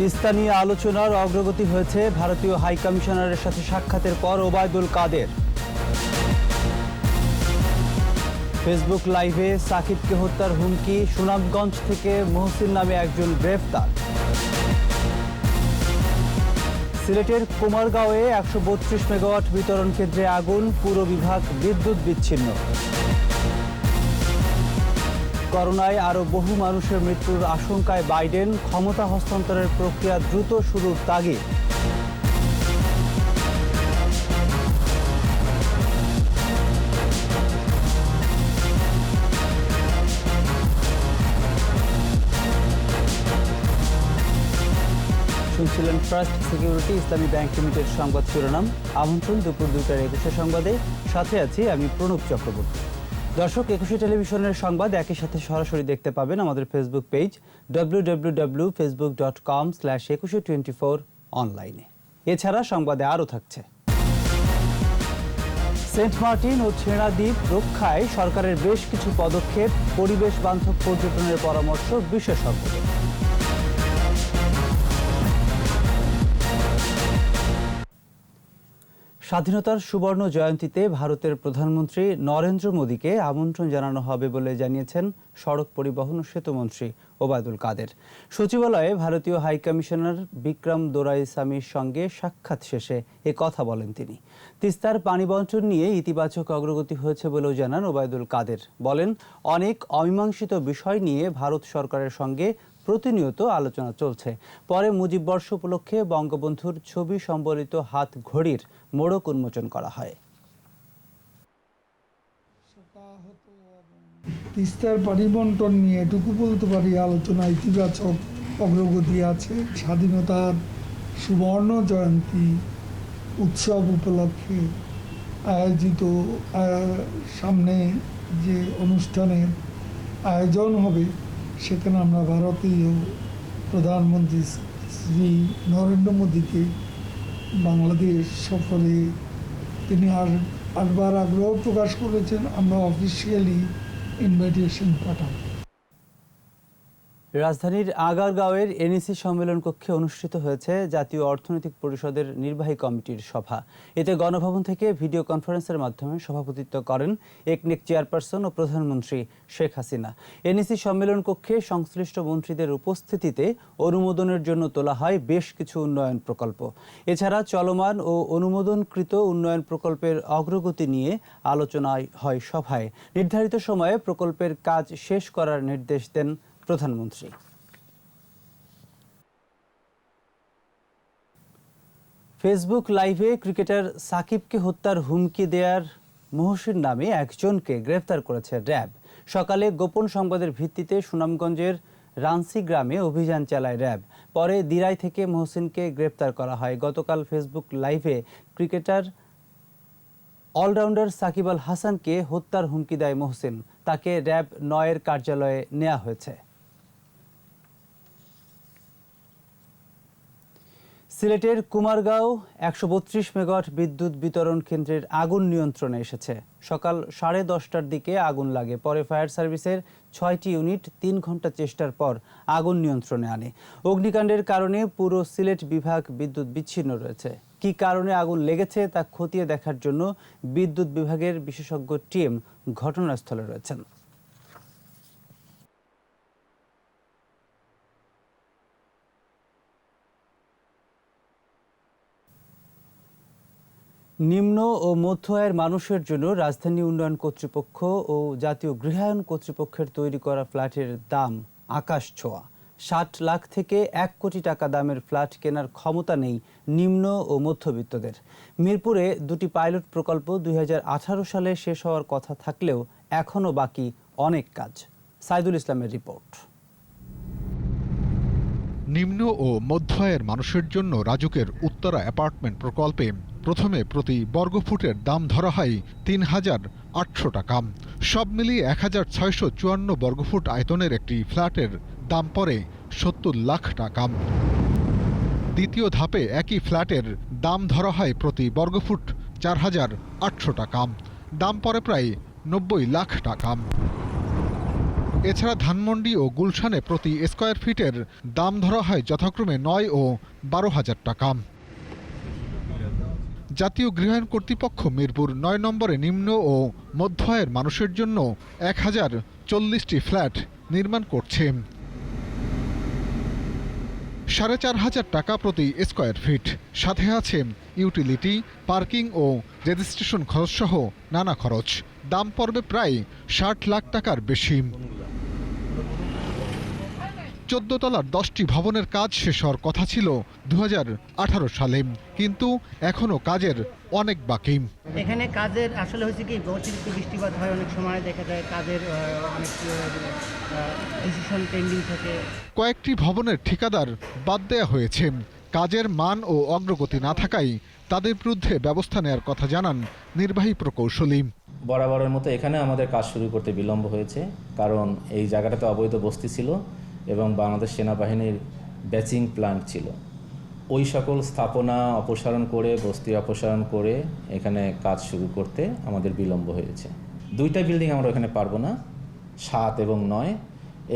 তিস্তা নিয়ে আলোচনার অগ্রগতি হয়েছে। ভারতীয় হাই কমিশনারের সাথে সাক্ষাতের পর ওবায়দুল কাদের। ফেসবুক লাইভে সাকিবকে হত্যার হুমকি। সুনামগঞ্জ থেকে মহসিন নামে একজন গ্রেফতার। সিলেটের কুমারগাঁওয়ে 132 মেগাওয়াট বিতরণ কেন্দ্রে আগুন, পুরো বিভাগ বিদ্যুৎ বিচ্ছিন্ন। করোনায় আরও বহু মানুষের মৃত্যুর আশঙ্কায় বাইডেন, ক্ষমতা হস্তান্তরের প্রক্রিয়া দ্রুত শুরুর তাগিদ। শুনছিলেন ফার্স্ট সিকিউরিটি ইসলামী ব্যাংক লিমিটেড সংবাদ শিরোনাম। আমন্ত্রণ দুপুর 2টার 21 সংবাদে। সাথে আছি আমি প্রণব চক্রবর্তী। দর্শক, 21 টেলিভিশনের সংবাদ একই সাথে সরাসরি দেখতে পাবেন আমাদের ফেসবুক পেজ www.facebook.com/2124 অনলাইনে। এছাড়া সংবাদে আরও থাকছে: সেন্ট মার্টিন ও ছেড়া দ্বীপ রক্ষায় সরকারের বেশ কিছু পদক্ষেপ, পরিবেশ বান্ধব পর্যটনের পরামর্শ বিশেষজ্ঞদের। স্বাধীনতার সুবর্ণ জয়ন্তীতে ভারতের প্রধানমন্ত্রী নরেন্দ্র মোদীকে আমন্ত্রণ জানানো হবে বলে জানিয়েছেন সড়ক পরিবহন ও সেতুমন্ত্রী ওবায়দুল কাদের। সচিবালয়ে ভারতীয় হাই কমিশনার বিক্রম দোরাইস্বামীর সঙ্গে সাক্ষাৎ শেষে এ কথা বলেন তিনি। তিস্তার পানি বণ্টন নিয়ে ইতিবাচক অগ্রগতি হয়েছে বলেও জানান ওবায়দুল কাদের। বলেন, অনেক অমীমাংসিত বিষয় নিয়ে ভারত সরকারের সঙ্গে প্রতিনিয়ত আলোচনা চলছে। পরে মুজিব বর্ষ উপলক্ষে বঙ্গবন্ধুর ছবি সম্বলিত হাত ঘড়ির মোড়ক উন্মোচন করা হয়। তিস্তার পানি বণ্টন নিয়ে এটুকু বলতে পারি, আলোচনা ইতিবাচক অগ্রগতি আছে। স্বাধীনতার সুবর্ণ জয়ন্তী উৎসব উপলক্ষে আয়োজিত সামনে যে অনুষ্ঠানের আয়োজন হবে, সেখানে আমরা ভারতীয় প্রধানমন্ত্রী শ্রী নরেন্দ্র মোদীকে বাংলাদেশ সফরে তিনি আরবার আগ্রহ প্রকাশ করেছেন। আমরা অফিসিয়ালি ইনভাইটেশন পাঠাবো। রাজধানীর আগারগাঁওয়ের এনইসি সম্মেলন কক্ষে অনুষ্ঠিত হয়েছে জাতীয় অর্থনৈতিক পরিষদের নির্বাহী কমিটির সভা। এতে গণভবন থেকে ভিডিও কনফারেন্সের মাধ্যমে সভাপতিত্ব করেন একনেক চেয়ারপারসন ও প্রধানমন্ত্রী শেখ হাসিনা। এনইসি সম্মেলন কক্ষে সংশ্লিষ্ট মন্ত্রীদের উপস্থিতিতে অনুমোদনের জন্য তোলা হয় বেশ কিছু উন্নয়ন প্রকল্প। এছাড়া চলমান ও অনুমোদনকৃত উন্নয়ন প্রকল্পের অগ্রগতি নিয়ে আলোচনা হয় সভায়। নির্ধারিত সময়ে প্রকল্পের কাজ শেষ করার নির্দেশ দেন প্রধানমন্ত্রী। ফেসবুক লাইভে ক্রিকেটার সাকিবকে হত্যার হুমকি দেওয়ার মহসিন নামে একজনকে গ্রেফতার করেছে র্যাব। সকালে গোপন সংবাদের ভিত্তিতে সুনামগঞ্জের রানসি গ্রামে অভিযান চালায় র্যাব। পরে দিরাই থেকে মহসিনকে গ্রেফতার করা হয়। গতকাল ফেসবুক লাইভে ক্রিকেটার অলরাউন্ডার সাকিব আল হাসানকে হত্যার হুমকি দেয় মহসিন। তাকে র্যাব 9 কার্যালয়ে নেওয়া হয়েছে। সিলেটের কুমারগাঁও 132 মেগাওয়াট বিদ্যুৎ বিতরণ কেন্দ্রের আগুন নিয়ন্ত্রণে এসেছে। সকাল 10:30টার দিকে আগুন লাগে। পরে ফায়ার সার্ভিসের 6টি ইউনিট 3 ঘন্টা চেষ্টার পর আগুন নিয়ন্ত্রণে আনে। অগ্নিকাণ্ডের কারণে পুরো সিলেট বিভাগ বিদ্যুৎ বিচ্ছিন্ন রয়েছে। কী কারণে আগুন লেগেছে তা খতিয়ে দেখার জন্য বিদ্যুৎ বিভাগের বিশেষজ্ঞ টিম ঘটনাস্থলে রয়েছেন। নিম্ন ও মধ্য আয়ের মানুষের জন্য রাজধানী উন্নয়ন কর্তৃপক্ষ ও জাতীয় গৃহায়ণ কর্তৃপক্ষের তৈরি করা ফ্ল্যাটের দাম আকাশ ছোঁয়া। 60 লাখ থেকে 1 কোটি টাকা দামের ফ্ল্যাট কেনার ক্ষমতা নেই নিম্ন ও মধ্যবিত্তদের। মিরপুরে 2টি পাইলট প্রকল্প 2018 সালে শেষ হওয়ার কথা থাকলেও এখনও বাকি অনেক কাজ। সাইদুল ইসলামের রিপোর্ট। নিম্ন ও মধ্য আয়ের মানুষের জন্য রাজুকের উত্তরা অ্যাপার্টমেন্ট প্রকল্পে প্রথমে প্রতি বর্গফুটের দাম ধরা হয় 3,800 টাকা। সব মিলিয়ে 1,654 বর্গফুট আয়তনের একটি ফ্ল্যাটের দাম পড়ে 70 লাখ টাকা। দ্বিতীয় ধাপে একই ফ্ল্যাটের দাম ধরা হয় প্রতি বর্গফুট 4,800 টাকা। দাম পড়ে প্রায় 90 লাখ টাকা। এছাড়া ধানমন্ডি ও গুলশানে প্রতি স্কয়ার ফিটের দাম ধরা হয় যথাক্রমে ৯ ও ১২,০০০ টাকা। জাতীয় গৃহায়ণ কর্তৃপক্ষ মিরপুর ৯ নম্বরে নিম্ন ও মধ্য আয়ের মানুষের জন্য ১,০৪০টি ফ্ল্যাট নির্মাণ করছে। ৪,৫০০ টাকা প্রতি স্কয়ার ফিট, সাথে আছে ইউটিলিটি, পার্কিং ও রেজিস্ট্রেশন খরচ সহ নানা খরচ। দাম পড়বে প্রায় ৬০ লাখ টাকার বেশি। ১৪ তলার 10টি ভবনের কাজ শেষ হওয়ার কথা ছিল ২০১৮ সালে, কিন্তু এখনও কাজের অনেক বাকি। এখানে কাজের আসলে হয়েছে কি, অতিরিক্ত বৃষ্টিপাত হয়, অনেক সময় দেখা যায় কাজের অনেক ডিসিশন পেন্ডিং থাকে। কয়েকটি ভবনের ঠিকাদার বাদ দেয়া হয়েছে। কাজের মান ও অগ্রগতি না থাকায় তাদের বিরুদ্ধে ব্যবস্থা নেওয়ার কথা জানান নির্বাহী প্রকৌশলী। বরাবরের মতো এখানে আমাদের কাজ শুরু করতে বিলম্ব হয়েছে, কারণ এই জায়গাটাতে অবৈধ বস্তি ছিল এবং বাংলাদেশ সেনাবাহিনীর ব্যাচিং প্ল্যান্ট ছিল। ওই সকল স্থাপনা অপসারণ করে, বস্তি অপসারণ করে এখানে কাজ শুরু করতে আমাদের বিলম্ব হয়েছে। 2টা বিল্ডিং আমরা এখানে পারবো না, 7 এবং 9।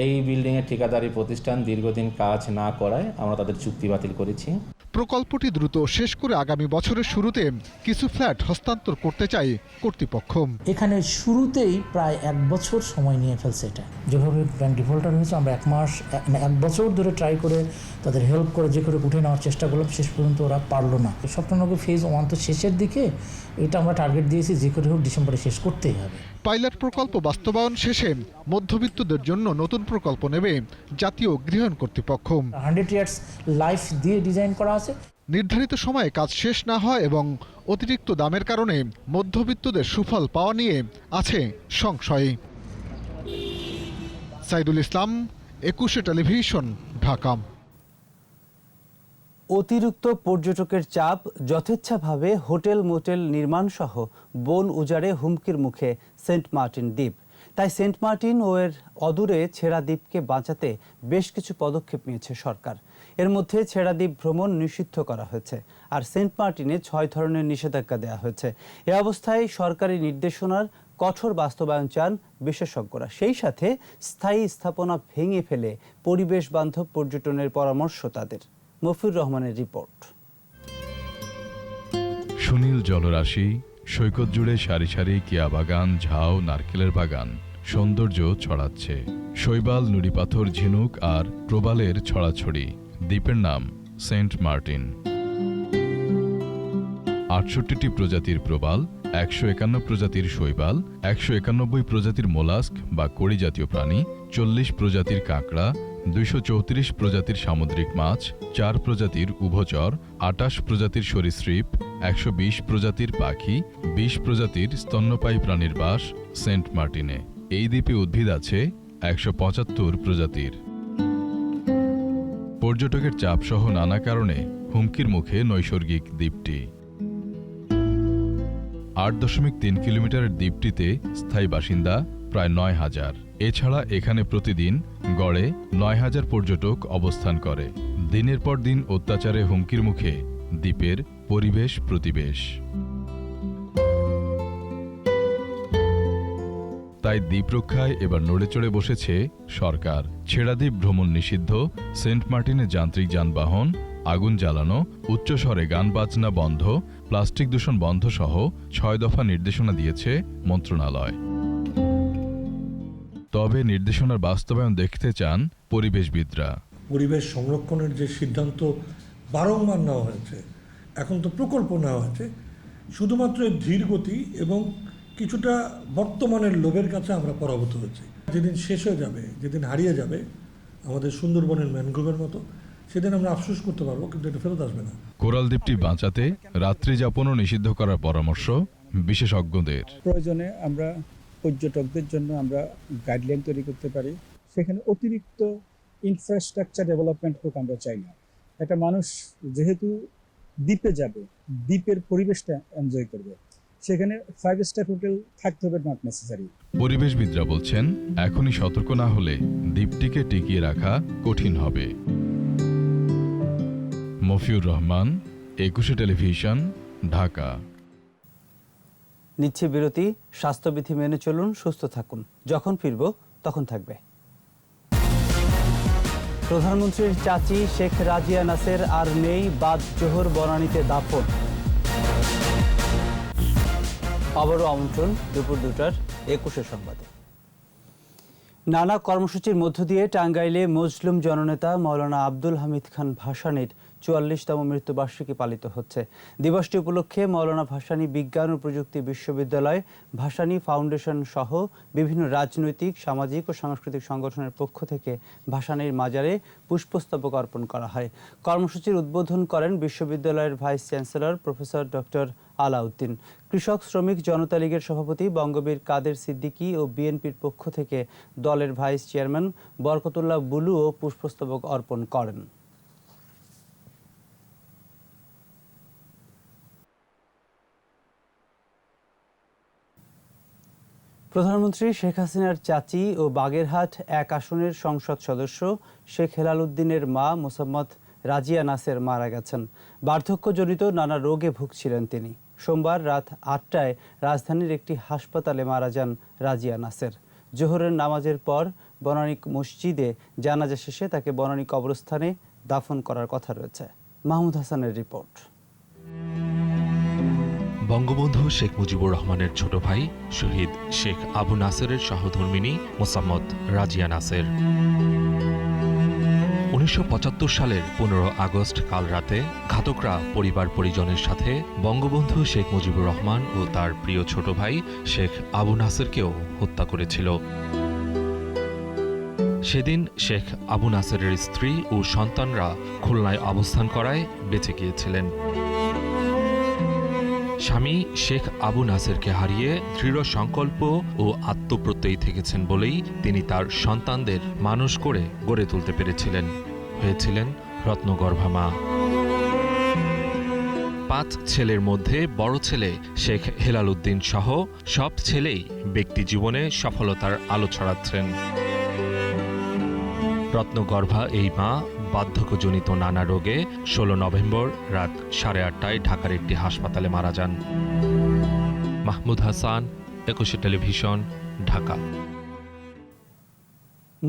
এই বিল্ডিংয়ের ঠিকাদারি প্রতিষ্ঠান দীর্ঘদিন কাজ না করায় আমরা তাদের চুক্তি বাতিল করেছি। প্রকল্পটি দ্রুত শেষ করে আগামী বছরের শুরুতে কিছু ফ্ল্যাট হস্তান্তর করতে চায় কর্তৃপক্ষ। এখানে শুরুতেই প্রায় 1 বছর সময় নিয়ে ফেলছে। এটা যেভাবে ব্যাংক ডিফল্টার হয়েছে, আমরা 1 বছর ধরে ট্রাই করে তাদের হেল্প করে যে করে উঠে নেওয়ার চেষ্টা করলাম, শেষ পর্যন্ত ওরা পারলো না। স্বপ্ননগর ফেজ 1 তো শেষের দিকে, এটা আমরা টার্গেট দিয়েছি যে করে হোক ডিসেম্বরে শেষ করতেই হবে। পাইলট প্রকল্প বাস্তবায়ন শেষে মধ্যবিত্তদের জন্য নতুন প্রকল্প নেবে জাতীয় গৃহায়ণ কর্তৃপক্ষ। 100 ইয়ার্স লাইফ দিয়ে ডিজাইন করা আছে। নির্ধারিত সময়ে কাজ শেষ না হয় এবং অতিরিক্ত দামের কারণে মধ্যবিত্তদের সুফল পাওয়া নিয়ে আছে সংশয়। সাইদুল ইসলাম, 21 টেলিভিশন, ঢাকা। অতিরিক্ত পর্যটকের চাপ, যথেচ্ছাভাবে হোটেল মোটেল নির্মাণ সহ বন উজাড়ে হুমকির মুখে সেন্ট মার্টিন দ্বীপ। তাই সেন্ট মার্টিন ও এর অদূরে ছেড়া দ্বীপকে বাঁচাতে বেশ কিছু পদক্ষেপ নিয়েছে সরকার। এর মধ্যে ছেড়া দ্বীপ ভ্রমণ নিষিদ্ধ করা হয়েছে, আর সেন্ট মার্টিনে 6 ধরনের নিষেধাজ্ঞা দেওয়া হয়েছে। এ অবস্থায় সরকারি নির্দেশনার কঠোর বাস্তবায়ন চান বিশেষজ্ঞরা। সেই সাথে স্থায়ী স্থাপনা ভেঙে ফেলে পরিবেশ বান্ধব পর্যটনের পরামর্শ তাদের। মফিউর রহমানের রিপোর্ট। সুনীল জলরাশি, সৈকত জুড়ে সারি সারি কিয়া বাগান, ঝাউ, নারকেলের বাগান সৌন্দর্য ছড়াচ্ছে। শৈবাল, নুড়িপাথর, ঝিনুক আর প্রবালের ছড়াছড়ি। দ্বীপের নাম সেন্ট মার্টিন। ৬৮টি প্রজাতির প্রবাল, ১৫১ প্রজাতির শৈবাল, ১৯১ প্রজাতির মোলাস্ক বা কড়ি জাতীয় প্রাণী, ৪০ প্রজাতির কাঁকড়া, ২৩৪ প্রজাতির সামুদ্রিক মাছ, 4 প্রজাতির উভচর, ২৮ প্রজাতির সরীসৃপ, ১২০ প্রজাতির পাখি, ২০ প্রজাতির স্তন্যপায়ী প্রাণীর বাস সেন্ট মার্টিনে। এই দ্বীপে উদ্ভিদ আছে ১৭৫ প্রজাতির। পর্যটকের চাপসহ নানা কারণে হুমকির মুখে নৈসর্গিক দ্বীপটি। ৮.৩ কিলোমিটারের দ্বীপটিতে স্থায়ী বাসিন্দা প্রায় ৯,০০০। এছাড়া এখানে প্রতিদিন গড়ে ৯,০০০ পর্যটক অবস্থান করে। দিনের পর দিন অত্যাচারে হুমকির মুখে দ্বীপের পরিবেশ প্রতিবেশ। তাই দ্বীপ রক্ষায় এবার নড়েচড়ে বসেছে সরকার। ছেড়া দ্বীপ ভ্রমণ নিষিদ্ধ, সেন্ট মার্টিনে যান্ত্রিক যানবাহন, আগুন জ্বালানো, উচ্চস্বরে গান বাজনা বন্ধ, প্লাস্টিক দূষণ বন্ধ সহ ৬ দফা নির্দেশনা দিয়েছে মন্ত্রণালয়। তবে নির্দেশনার বাস্তবায়ন দেখতে চান পরিবেশবিদরা। পরিবেশ সংরক্ষণের যে সিদ্ধান্ত বারংবার নেওয়া হয়েছে, এখন তো প্রকল্প নেওয়া হয়েছে, শুধুমাত্র ধীর গতি এবং কিছুটা বর্তমানের লোভের কাছে আমরা পরাভূত হয়েছি। যেদিন শেষ হয়ে যাবে, যেদিন হারিয়ে যাবে আমাদের সুন্দরবনের ম্যানগ্রোভের মতো, সেদিন আমরা আফসোস করতে পারবো, কিন্তু এটা ফেরত আসবে না। কোরাল দ্বীপটি বাঁচাতে রাত্রি যাপনও নিষিদ্ধ করার পরামর্শ বিশেষজ্ঞদের। প্রয়োজনে আমরা পর্যটকদের জন্য আমরা গাইডলাইন তৈরি করতে পারি। সেখানে অতিরিক্ত ইনফ্রাস্ট্রাকচার ডেভেলপমেন্ট হোক আমরা চাই না। একটা মানুষ যেহেতু দ্বীপে যাবে, দ্বীপের পরিবেশটা এনজয় করবে, সেখানে 5 স্টার হোটেল থাকতে হবে নট নেসেসারি। পরিবেশবিদরা বলছেন এখনই সতর্ক না হলে দ্বীপটিকে টিকিয়ে রাখা কঠিন হবে। মফিউর রহমান, 21 টেলিভিশন, ঢাকা। নিচ্ছে বিরতি। স্বাস্থ্যবিধি মেনে চলুন, সুস্থ থাকুন। যখন ফিরব তখন থাকবে। প্রধানমন্ত্রীর চাচি শেখ রাজিয়া নাসের আর নেই, বাদ জোহর বনানীতে দাফন। আবারও আমন্ত্রণ দুপুর 2টার 21 সংবাদে। নানা কর্মসূচির মধ্য দিয়ে টাঙ্গাইলে মজলুম জননেতা মাওলানা আব্দুল হামিদ খান ভাসানীর 44তম মৃত্যুবার্ষিকী পালিত হচ্ছে। দিবসটি উপলক্ষে মাওলানা ভাসানী বিজ্ঞান ও প্রযুক্তি বিশ্ববিদ্যালয়, ভাসানী ফাউন্ডেশন সহ বিভিন্ন রাজনৈতিক, সামাজিক ও সাংস্কৃতিক সংগঠনের পক্ষ থেকে ভাসানীর মাজারে পুষ্পস্তবক অর্পণ করা হয়। কর্মসূচির উদ্বোধন করেন বিশ্ববিদ্যালয়ের vice chancellor professor doctor Alauddin. কৃষক শ্রমিক জনতা লীগের সভাপতি বঙ্গবীর কাদের সিদ্দিকী ও বিএনপির পক্ষ থেকে দলের ভাইস চেয়ারম্যান বরকতুল্লাহ বুলুও পুষ্পস্তবক অর্পণ করেন। প্রধানমন্ত্রী শেখ হাসিনার চাচি ও বাগেরহাট 1 আসনের সংসদ সদস্য শেখ হেলাল উদ্দিনের মা মোসাম্মদ রাজিয়া নাসের মারা গেছেন। বার্ধক্যজনিত নানা রোগে ভুগছিলেন তিনি। সোমবার রাত 8টায় রাজধানীর একটি হাসপাতালে মারা যান রাজিয়া নাসের। জোহরের নামাজের পর বনানী মসজিদে জানাজা শেষে তাকে বনানী কবরস্থানে দাফন করার কথা রয়েছে। মাহমুদ হাসানের রিপোর্ট। বঙ্গবন্ধু শেখ মুজিবুর রহমানের ছোট ভাই শহীদ শেখ আবু নাসেরের সহধর্মিণী মোসাম্মদ রাজিয়া নাসের 1975 সালের 15 আগস্ট কাল রাতে ঘাতকরা পরিবার পরিজনের সাথে বঙ্গবন্ধু শেখ মুজিবুর রহমান ও তার প্রিয় ছোট ভাই শেখ আবু নাসেরকেও হত্যা করেছিল। সেদিন শেখ আবু নাসেরের স্ত্রী ও সন্তানরা খুলনায় অবস্থান করায় বেঁচে গিয়েছিলেন। স্বামী শেখ আবু নাসেরকে হারিয়ে দৃঢ় সংকল্প ও আত্মপ্রত্যয়ী থেকেছেন বলেই তিনি তার সন্তানদের মানুষ করে গড়ে তুলতে পেরেছিলেন, হয়েছিলেন রত্নগর্ভা মা। 5 ছেলের মধ্যে বড় ছেলে শেখ হেলাল উদ্দিন সহ সব ছেলেই ব্যক্তি জীবনে সফলতার আলো ছড়াচ্ছেন। রত্নগর্ভা এই মা বার্ধক্যজনিত নানা রোগে 16 নভেম্বর রাত 8:30টায় ঢাকার একটি হাসপাতালে মারা যান। মাহমুদ হাসান, 21 টেলিভিশন, ঢাকা।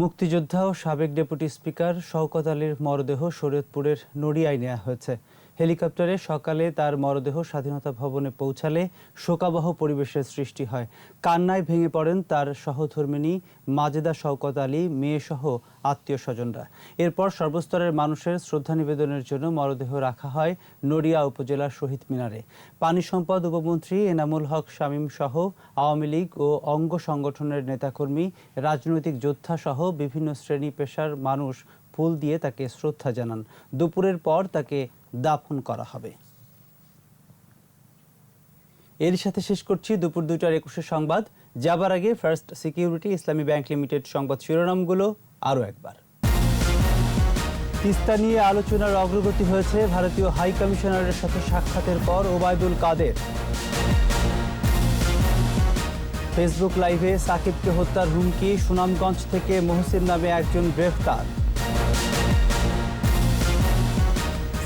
মুক্তিযোদ্ধা ও সাবেক ডেপুটি স্পিকার শওকত আলীর মরদেহ শরীয়তপুরের নড়িয়ায় নেওয়া হয়েছে। হেলিকপ্টারে সকালে তার মরদেহ স্বাধীনতা ভবনে পৌঁছালে শোকাবহ পরিবেশের সৃষ্টি হয়। কান্নায় ভেঙে পড়েন তার সহধর্মিণী মাজেদা শওকত আলী, মেয়েসহ আত্মীয় স্বজনরা। এরপর সর্বস্তরের মানুষের শ্রদ্ধা নিবেদনের জন্য মরদেহ রাখা হয় নড়িয়া উপজেলার শহীদ মিনারে। পানি সম্পদ উপমন্ত্রী এনামুল হক শামীম সহ আওয়ামী লীগ ও অঙ্গ সংগঠনের নেতাকর্মী, রাজনৈতিক যোদ্ধা সহ বিভিন্ন শ্রেণী পেশার মানুষ ফুল দিয়ে তাকে শ্রদ্ধা জানান। দুপুরের পর তাকে দাফন করা হবে। এর সাথে শেষ করছি দুপুর 2টার 21 সংবাদ। যাবার আগে ফার্স্ট সিকিউরিটি ইসলামী ব্যাংক লিমিটেড সংবাদ শিরোনামগুলো আরও একবার। তিস্তা নিয়ে আলোচনার অগ্রগতি হয়েছে। ভারতীয় হাই কমিশনারের সাথে সাক্ষাতের পর ওবায়দুল কাদের। ফেসবুক লাইভে সাকিবকে হত্যার হুমকি, সুনামগঞ্জ থেকে মহসিন নামে একজন গ্রেফতার।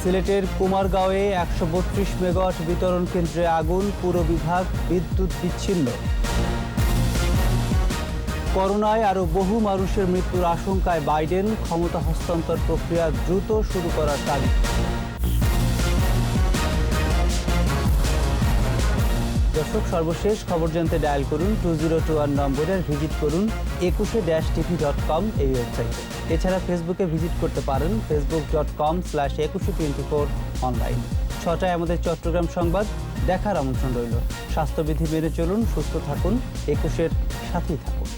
সিলেটের কুমারগাঁওয়ে 132 মেগাওয়াট বিতরণ কেন্দ্রে আগুন, পুরো বিভাগ বিদ্যুৎ বিচ্ছিন্ন। করোনায় আরও বহু মানুষের মৃত্যুর আশঙ্কায় বাইডেন, ক্ষমতা হস্তান্তর প্রক্রিয়া দ্রুত শুরু করার তাগিদ। দর্শক, সর্বশেষ খবর জানতে ডায়াল করুন 2021 নম্বরে, ভিজিট করুন 21-tv.com এই ওয়েবসাইটে। এছাড়া ফেসবুকে ভিজিট করতে পারেন facebook.com/2124 অনলাইন। 6টায় আমাদের চট্টগ্রাম সংবাদ দেখার আমন্ত্রণ রইল। স্বাস্থ্যবিধি মেনে চলুন, সুস্থ থাকুন, 21-এর সাথেই থাকুন।